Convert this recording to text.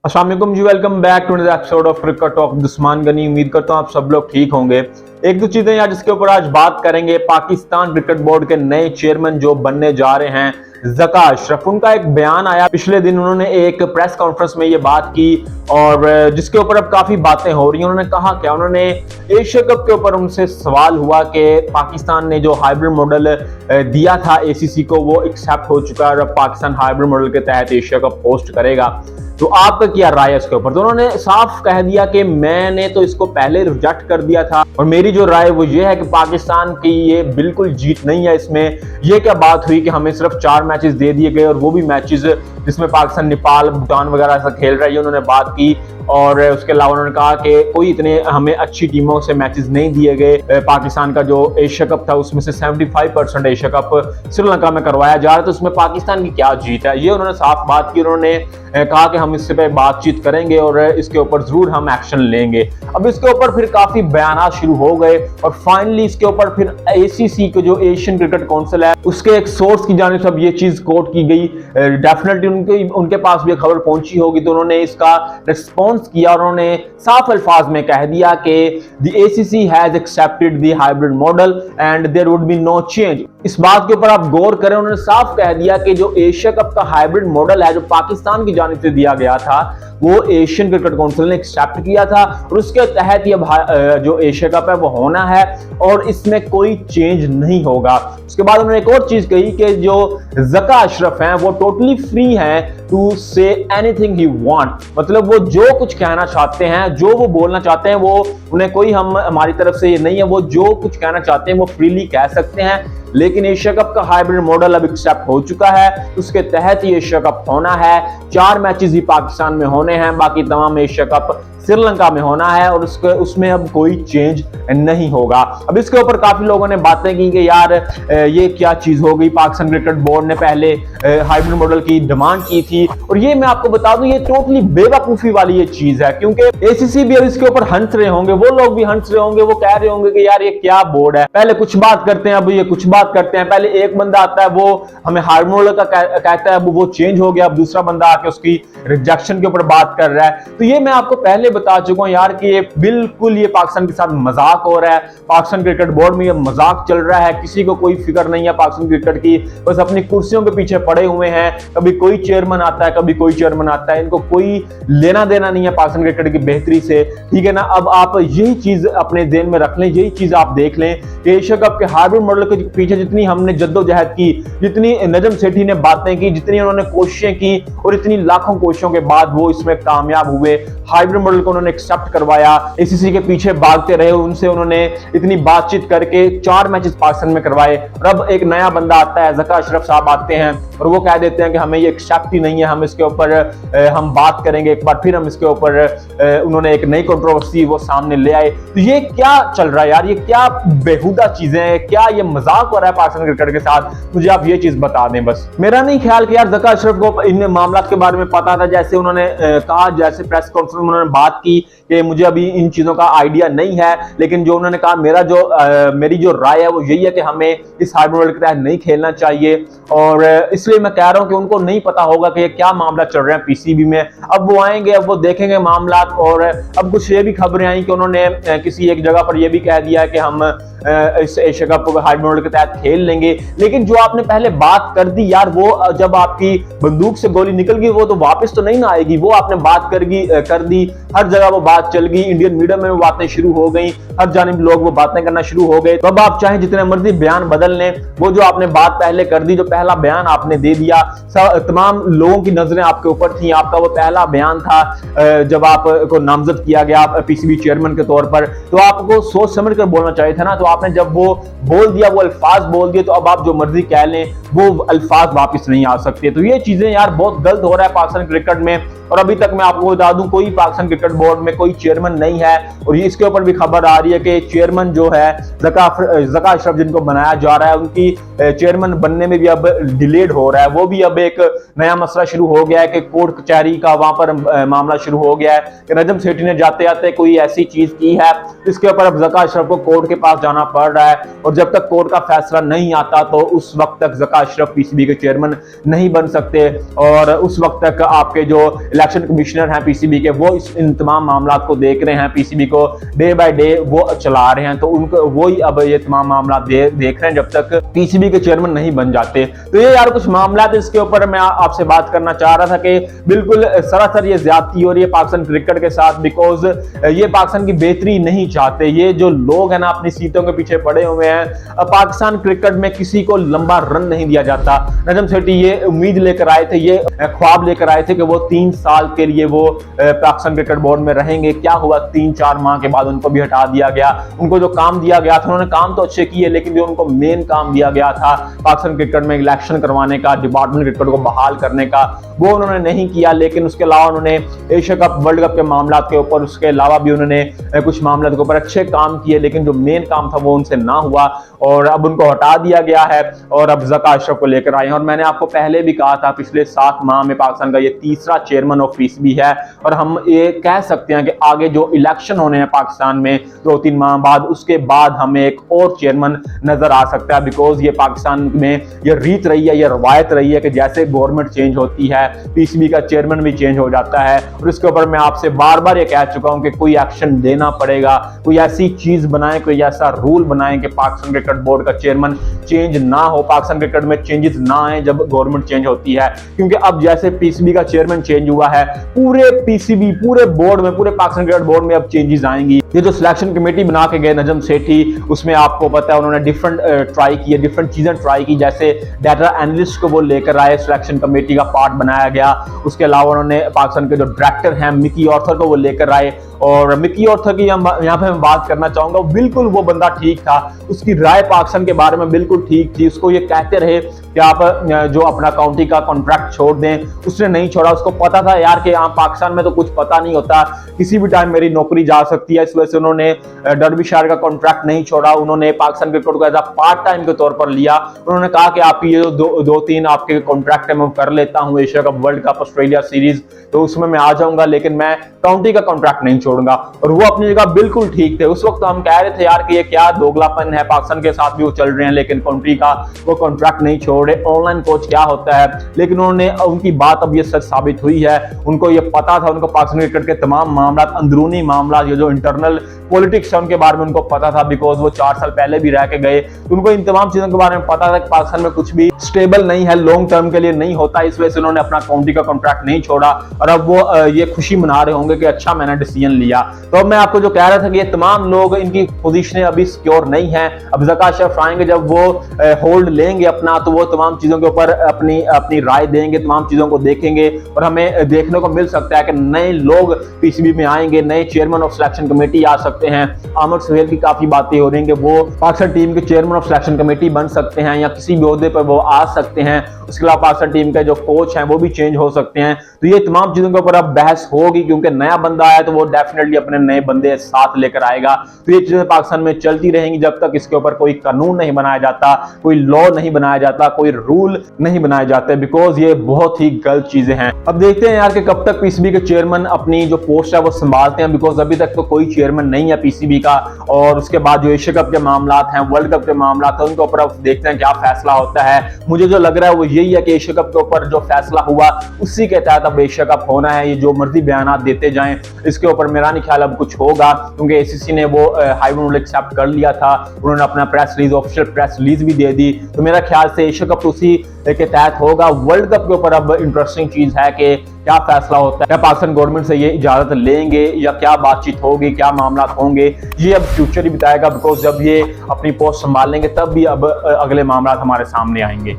अस्सलाम वालेकुम जी, welcome back to another episode of cricket talk Usman Ghani. उम्मीद करता हूँ आप सब लोग ठीक होंगे। एक दो चीजें यार जिसके ऊपर आज बात करेंगे, पाकिस्तान क्रिकेट बोर्ड के नए चेयरमैन जो बनने जा रहे हैं ज़का अशरफ, उनका एक बयान आया पिछले दिन। उन्होंने एक प्रेस कॉन्फ्रेंस में ये बात की और जिसके ऊपर अब काफी बातें हो रही हैं। उन्होंने कहा क्या, उन्होंने एशिया कप के ऊपर उनसे सवाल हुआ कि पाकिस्तान ने जो हाइब्रिड मॉडल दिया था एसीसी को वो एक्सेप्ट हो चुका है और अब पाकिस्तान हाइब्रिड मॉडल के तहत एशिया कप होस्ट करेगा, तो आपका क्या राय है इसके ऊपर। तो उन्होंने साफ कह दिया कि मैंने तो इसको पहले रिजेक्ट कर दिया था और मेरी जो राय वो ये है कि पाकिस्तान की ये बिल्कुल जीत नहीं है इसमें। ये क्या बात हुई कि हमें सिर्फ 4 मैचेस दे दिए गए और वो भी मैचेस जिसमें पाकिस्तान नेपाल भूटान वगैरह ऐसा खेल रहा है, ये उन्होंने बात की। और उसके अलावा उन्होंने कहा कि कोई इतने हमें अच्छी टीमों से मैचेस नहीं दिए गए। पाकिस्तान का जो एशिया कप था उसमें से 75% एशिया कप श्रीलंका में करवाया जा रहा है, तो उसमें पाकिस्तान की क्या जीत है, ये उन्होंने साफ बात की। उन्होंने कहा कि हम इससे पे बातचीत करेंगे और इसके ऊपर जरूर हम एक्शन लेंगे। अब इसके ऊपर फिर काफी बयान शुरू हो गए और फाइनली इसके ऊपर फिर एसीसी को जो एशियन क्रिकेट काउंसिल है उसके एक सोर्स की जानिब से अब ये चीज कोट की गई। डेफिनेटली उनके पास भी खबर पहुंची होगी, तो उन्होंने इसका रिस्पॉन्स किया और उन्होंने साफ अल्फाज में कह दिया कि the ACC has accepted the hybrid model and there would be no change. इस बात के ऊपर आप गौर करें, उन्होंने साफ कह दिया कि जो एशिया कप का हाइब्रिड मॉडल है जो पाकिस्तान की जानिब से दिया गया था वो एशियन क्रिकेट काउंसिल ने एक्सेप्ट किया था और उसके तहत ये जो एशिया कप है वो होना है और इसमें कोई चेंज नहीं होगा। उसके बाद उन्होंने एक और चीज कही कि जो ज़का अशरफ हैं वो टोटली फ्री हैं to say anything he want, मतलब वो जो कुछ कहना चाहते हैं, जो वो बोलना चाहते हैं, वो उन्हें कोई हमारी तरफ से ये नहीं है, वो जो कुछ कहना चाहते हैं वो फ्रीली कह सकते हैं। लेकिन एशिया कप का हाइब्रिड मॉडल अब एक्सेप्ट हो चुका है, उसके तहत ही एशिया कप होना है। 4 मैचेस ही पाकिस्तान में होने हैं, बाकी तमाम एशिया कप श्रीलंका में होना है और उसमें अब कोई चेंज नहीं होगा। अब इसके ऊपर काफी लोगों ने बातें की कि यार ये क्या चीज हो गई, पाकिस्तान क्रिकेट बोर्ड ने पहले हाइब्रिड मॉडल की डिमांड की थी और ये मैं आपको बता दूं ये टोटली बेवकूफी वाली ये चीज है, क्योंकि एसीसी भी अब इसके ऊपर हंस रहे होंगे, वो लोग भी हंस रहे होंगे, वो कह रहे होंगे कि यार ये क्या बोर्ड है, पहले कुछ बात करते हैं अब ये कुछ बात करते हैं। पहले एक बंदा आता है वो हमें हाइब्रिड मॉडल का कहता है, अब वो चेंज हो गया, अब दूसरा बंदा आके उसकी रिजेक्शन के ऊपर बात कर रहा है। तो ये मैं आपको पहले बता चुका हूं यार कि ये बिल्कुल ये पाकिस्तान के साथ मजाक हो रहा है। पाकिस्तान क्रिकेट बोर्ड में ये मजाक चल रहा है, किसी को कोई फिक्र नहीं है पाकिस्तान क्रिकेट की, बस अपनी कुर्सियों के पीछे पड़े हुए हैं। कभी कोई चेयरमैन आता है, कभी कोई चेयरमैन आता है, इनको कोई लेना देना नहीं है पाकिस्तान क्रिकेट की बेहतरी से, ठीक है ना। अब आप यही चीज अपने ध्यान में रख लें, यही चीज आप देख लें कि एशिया कप के हाइब्रिड मॉडल के पीछे जितनी हमने जद्दोजहद की, जितनी नजम सेठी ने बातें की, जितनी उन्होंने कोशिशें की और इतनी लाखों कोशिशों के बाद वो इसमें कामयाब हुए, हाइब्रिड मॉडल को उन्होंने एक्सेप्ट करवाया, एसीसी के पीछे भागते रहे, उनसे उन्होंने इतनी बातचीत करके 4 मैचेस पाकिस्तान में करवाए और अब एक नया बंदा आता है, ज़का अशरफ साहब आते हैं और वो कह देते हैं कि हमें ये एक्सेप्ट ही नहीं है, हम इसके ऊपर हम बात करेंगे एक बार, फिर हम इसके ऊपर उन्होंने एक नई कंट्रोवर्सी वो सामने ले आए। तो ये क्या चल रहा है यार, ये क्या बेहुदा चीजें हैं, क्या ये मजाक हो रहा है पाकिस्तान क्रिकेट के साथ, मुझे आप ये चीज बता दें बस। मेरा नहीं ख्याल कि यार ज़का अशरफ को इन मामलों के बारे में पता था, जैसे उन्होंने कहा, जैसे प्रेस कॉन्फ्रेंस में उन्होंने बात की कि मुझे अभी इन चीजों का आइडिया नहीं है, लेकिन जो उन्होंने कहा मेरी जो राय है वो यही है कि हमें इस हाइब्रिड मॉडल के तहत नहीं खेलना चाहिए और इसलिए मैं कह रहा हूं कि उनको नहीं पता होगा कि क्या मामला चल रहा है पीसीबी में। अब वो आएंगे, अब वो देखेंगे मामला और अब कुछ ये भी खबरें आई कि उन्होंने किसी एक जगह पर यह भी कह दिया कि हम इस एशिया कप हाइब्रिड मॉडल के तहत खेल लेंगे। लेकिन जो आपने पहले बात कर दी यार, वो जब आपकी बंदूक से गोली निकल गई वो तो वापस तो नहीं ना आएगी, वो आपने बात कर दी, हर जगह वो बात चल गई, इंडियन मीडिया में वो बातें शुरू हो गई, हर जानिब लोग वो बातें करना शुरू हो गए। तो अब आप चाहे जितने मर्जी बयान बदल लें, वो जो आपने बात पहले कर दी, जो पहला बयान आपने दे दिया, तमाम लोगों की नजरें आपके ऊपर थी, आपका वो पहला बयान था जब आपको नामजद किया गया पीसीबी चेयरमैन के तौर पर, तो आपको सोच समझ कर बोलना चाहिए था ना। तो आपने जब वो बोल दिया, वो अल्फाज बोल दिए, तो अब आप जो मर्जी कह लें वो अल्फाज वापस नहीं आ सकते। तो ये चीजें यार बहुत गलत हो रहा है पाकिस्तान क्रिकेट में और अभी तक मैं आपको बता दूं कोई पाकिस्तान क्रिकेट बोर्ड में कोई चेयरमैन नहीं है और ये इसके ऊपर भी खबर आ रही है कि चेयरमैन जो है ज़का अशरफ जिनको बनाया जा रहा है, उनकी चेयरमैन बनने में भी अब डिलेड हो रहा है, वो भी अब एक नया मसला फैसला शुरू हो गया है कि कोर्ट कचहरी का वहां पर मामला शुरू हो गया है कि नजम सेठी ने जाते जाते कोई ऐसी चीज की है जिसके ऊपर अब ज़का अशरफ को कोर्ट के पास जाना पड़ रहा है, और जब तक कोर्ट का फैसला नहीं आता तो उस वक्त तक ज़का अशरफ पीसीबी के चेयरमैन नहीं बन सकते, और उस वक्त तक आपके जो इलेक्शन कमिश्नर हैं पीसीबी के वो इन तमाम मामला को देख रहे हैं, पीसीबी को डे बाय डे वो चला रहे हैं, तो उनको वही अब ये तमाम मामला देख रहे हैं जब तक पीसीबी के चेयरमैन नहीं बन जाते। तो ये यार कुछ मामला थे, इसके ऊपर मैं आपसे बात करना चाह रहा था कि बिल्कुल सरासर ये ज्यादती हो रही है पाकिस्तान क्रिकेट के साथ, बिकॉज ये पाकिस्तान की बेहतरी नहीं चाहते। ये जो लोग हैं ना अपनी सीटों के पीछे पड़े हुए हैं। पाकिस्तान क्रिकेट में किसी को लंबा रन नहीं दिया जाता। नजम सेठी ये उम्मीद लेकर आए थे, ये ख्वाब लेकर आए थे कि वो 3 साल के लिए वो पाकिस्तान क्रिकेट बोर्ड में रहेंगे। क्या हुआ, 3-4 माह के बाद उनको भी हटा दिया गया। उनको जो काम दिया गया था, उन्होंने काम तो अच्छे किए, लेकिन जो उनको मेन काम दिया गया था पाकिस्तान क्रिकेट में इलेक्शन करवाने का, डिपार्टमेंट क्रिकेट को बहाल करने का, वो उन्होंने नहीं किया। लेकिन उसके अलावा उन्होंने एशिया कप, वर्ल्ड कप के मामला के ऊपर, उसके अलावा भी उन्होंने कुछ मामलों के ऊपर अच्छे काम किए, लेकिन जो मेन काम था वो उनसे ना हुआ और अब उनको हटा दिया गया है और अब ज़का अशरफ को लेकर आए हैं। और मैंने आपको पहले भी कहा था, पिछले 7 माह में पाकिस्तान का ये तीसरा चेयरमैन ऑफ पीसीबी है, और हम ये कह सकते हैं कि आगे जो इलेक्शन होने हैं पाकिस्तान में 2-3 माह बाद, उसके बाद हमें एक और चेयरमैन नजर आ सकता है, बिकॉज ये पाकिस्तान में ये रीत रही है, ये रवायत रही है कि जैसे गवर्नमेंट चेंज होती है पीसीबी का चेयरमैन भी चेंज हो जाता है। और इसके ऊपर मैं आपसे बार बार ये कह चुका हूं कि कोई एक्शन देना पड़ेगा, कोई ऐसी चीज बनाए, कोई ऐसा रूल बनाए कि पाकिस्तान क्रिकेट बोर्ड का चेयरमैन चेंज ना हो, पाकिस्तान क्रिकेट में चेंजेस ना आए जब गवर्नमेंट चेंज होती है। क्योंकि अब जैसे पीसीबी का चेयरमैन चेंज हुआ है, पूरे पीसीबी, पूरे बोर्ड में, पूरे पाकिस्तान क्रिकेट बोर्ड में अब चेंजेस आएंगी। ये जो सिलेक्शन कमेटी बना के गए नजम सेठी, उसमें आपको पता है उन्होंने डिफरेंट ट्राई किए, डिफरेंट चीजें ट्राई की, जैसे डाटा एनालिस्ट को वो लेकर आए, सिलेक्शन कमेटी का पार्ट बनाया गया। उसके अलावा उन्होंने पाकिस्तान के जो डायरेक्टर हैं मिकी ऑर्थर को वो लेकर आए, और मिकी ऑर्थर की यहाँ पे मैं बात करना चाहूंगा, बिल्कुल वो बंदा ठीक था, उसकी राय पाकिस्तान के बारे में बिल्कुल ठीक थी। उसको ये कहते रहे कि आप जो अपना काउंटी का कॉन्ट्रैक्ट छोड़ दें, उसने नहीं छोड़ा। उसको पता था यार कि पाकिस्तान में तो कुछ पता नहीं होता, किसी भी टाइम मेरी नौकरी जा सकती है, इस वजह से उन्होंने डर्बीशायर का कॉन्ट्रैक्ट नहीं छोड़ा। उन्होंने पाकिस्तान क्रिकेट को एज अ पार्ट टाइम के तौर पर लिया। उन्होंने कहा कि आपकी ये दो तीन आपके कॉन्ट्रैक्ट है, मैं कर लेता हूँ, Asia cup, world cup, Australia series, तो उसमें मैं आ जाऊंगा, लेकिन मैं काउंटी का कॉन्ट्रैक्ट नहीं छोड़ूंगा। और वो अपनी जगह बिल्कुल ठीक थे। उस वक्त हम कह रहे थे यार कि ये क्या दोगलापन है, पाकिस्तान के साथ भी वो चल रहे हैं लेकिन काउंटी का वो कॉन्ट्रैक्ट नहीं छोड़ रहे, ऑनलाइन कोच क्या होता है। लेकिन उन्होंने, उनकी बात अब ये सच साबित हुई है। उनको ये पता था, उनको पाकिस्तान क्रिकेट के तमाम मामला, अंदरूनी मामला, ये जो इंटरनल पॉलिटिक्स है उनके बारे में उनको पता था, बिकॉज वो 4 साल पहले भी रह के गए, तो उनको इन तमाम चीजों के बारे में पता था कि पाकिस्तान में कुछ भी स्टेबल नहीं है, लॉन्ग टर्म के लिए नहीं होता। इस वजह से उन्होंने अपना काउंटी का कॉन्ट्रैक्ट नहीं छोड़ा, और अब वो ये खुशी मना रहे होंगे कि अच्छा मैंने डिसीजन लिया। तो अब मैं आपको जो कह रहा था कि ये तमाम लोग, इनकी पोजीशनें अभी सिक्योर नहीं है। अब ज़का अशरफ आएंगे, जब वो होल्ड लेंगे अपना, तो वो तमाम चीजों के ऊपर अपनी राय देंगे, तमाम चीजों को देखेंगे, और हमें देखने को मिल सकता है कि नए लोग पीसीबी में आएंगे, नए चेयरमैन ऑफ सिलेक्शन कमेटी आ सकते हैं। आमिर सुहेल की काफी बातें हो रही हैं कि वो पाकिस्तान टीम के चेयरमैन ऑफ सिलेक्शन कमेटी बन सकते हैं या किसी भी ओहदे पर वो आ सकते हैं। उसके अलावा पाकिस्तान टीम के जो कोच हैं वो भी चेंज हो सकते हैं। तो ये तमाम चीजों के ऊपर अब बहस होगी, क्योंकि नया बंदा आया तो वो डेफिनेटली अपने नए बंदे साथ लेकर आएगा। तो ये चीजें पाकिस्तान में चलती रहेंगी जब तक इसके ऊपर कोई कानून नहीं बनाया जाता, कोई लॉ नहीं बनाया जाता, कोई रूल नहीं बनाए जाते, बिकॉज ये बहुत ही गलत चीजें हैं। अब देखते हैं यार कि कब तक पीसीबी के चेयरमैन अपनी जो पोस्ट है वो संभालते हैं, बिकॉज अभी तक तो कोई चेयरमैन नहीं है पीसीबी का। और उसके बाद जो एशिया कप के मामला हैं, वर्ल्ड कप के मामला हैं, उनके ऊपर अब देखते हैं क्या फैसला होता है। मुझे जो लग रहा है वो यही है कि एशिया कप के ऊपर जो फैसला हुआ उसी के तहत अब एशिया कप होना है। ये जो मर्जी बयान देते जाएं, इसके ऊपर मेरा नहीं ख्याल अब कुछ होगा, क्योंकि एसीसी ने वो हाई रूल एक्सेप्ट कर लिया था। उन्होंने अपना press release, official press release भी दे दी। तो मेरा ख्याल से एशिया कप उसी के तहत होगा। वर्ल्ड कप के ऊपर अब इंटरेस्टिंग चीज है कि क्या फैसला होता है, क्या पाकिस्तान गवर्नमेंट से ये इजाजत लेंगे या क्या बातचीत होगी, क्या मामला होंगे, ये अब फ्यूचर ही बताएगा। बिकॉज जब ये अपनी पोस्ट संभाल लेंगे तब भी अब अगले मामला हमारे सामने आएंगे।